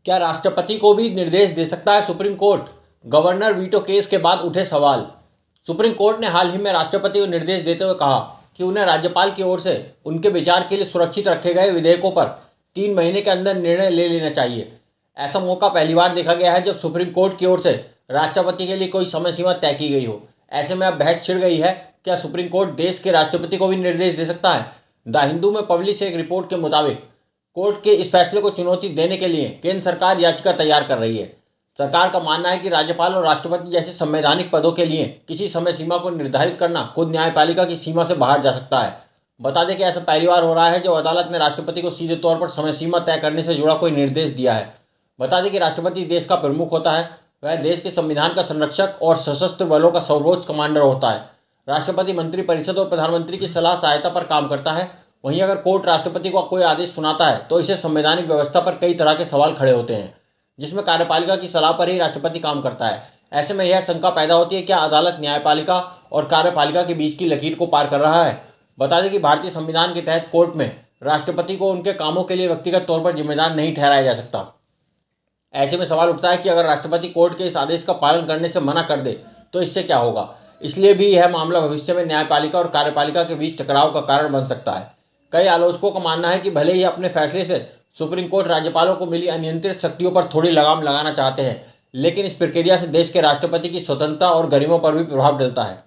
क्या राष्ट्रपति को भी निर्देश दे सकता है supreme court? Governor veto case के बाद उठे सवाल। सुप्रीम कोर्ट ने हाल ही में राष्ट्रपति को निर्देश देते हुए कहा कि उन्हें राज्यपाल की ओर से उनके विचार के लिए सुरक्षित रखे गए विधेयकों पर 3 महीने के अंदर निर्णय ले लेना चाहिए। ऐसा मौका पहली बार देखा गया है जब सुप्रीम कोर्ट की ओर से राष्ट्रपति के लिए कोई समय सीमा तय की गई हो। ऐसे में अब बहस छिड़ गई है, क्या सुप्रीम कोर्ट देश के राष्ट्रपति को भी निर्देश दे सकता है? द हिंदू में पब्लिश एक रिपोर्ट के मुताबिक कोर्ट के इस फैसले को चुनौती देने के लिए केंद्र सरकार याचिका तैयार कर रही है। सरकार का मानना है कि राज्यपाल और राष्ट्रपति जैसे संवैधानिक पदों के लिए किसी समय सीमा को निर्धारित करना खुद न्यायपालिका की सीमा से बाहर जा सकता है। बता दें कि ऐसा पहली बार हो रहा है जब अदालत ने राष्ट्रपति को सीधे तौर पर समय सीमा तय करने से जुड़ा कोई निर्देश दिया है। बता दें कि राष्ट्रपति देश का प्रमुख होता है, वह देश के संविधान का संरक्षक और सशस्त्र बलों का सर्वोच्च कमांडर होता है। राष्ट्रपति मंत्रिपरिषद और प्रधानमंत्री की सलाह सहायता पर काम करता है। वहीं अगर कोर्ट राष्ट्रपति को कोई आदेश सुनाता है तो इसे संवैधानिक व्यवस्था पर कई तरह के सवाल खड़े होते हैं, जिसमें कार्यपालिका की सलाह पर ही राष्ट्रपति काम करता है। ऐसे में यह शंका पैदा होती है, क्या अदालत न्यायपालिका और कार्यपालिका के बीच की लकीर को पार कर रहा है? बता दें कि भारतीय संविधान के तहत कोर्ट में राष्ट्रपति को उनके कामों के लिए व्यक्तिगत तौर पर जिम्मेदार नहीं ठहराया जा सकता। ऐसे में सवाल उठता है कि अगर राष्ट्रपति कोर्ट के इस आदेश का पालन करने से मना कर दे तो इससे क्या होगा। इसलिए भी यह मामला भविष्य में न्यायपालिका और कार्यपालिका के बीच टकराव का कारण बन सकता है। कई आलोचकों का मानना है कि भले ही अपने फैसले से सुप्रीम कोर्ट राज्यपालों को मिली अनियंत्रित शक्तियों पर थोड़ी लगाम लगाना चाहते हैं, लेकिन इस प्रक्रिया से देश के राष्ट्रपति की स्वतंत्रता और गरिमा पर भी प्रभाव डलता है।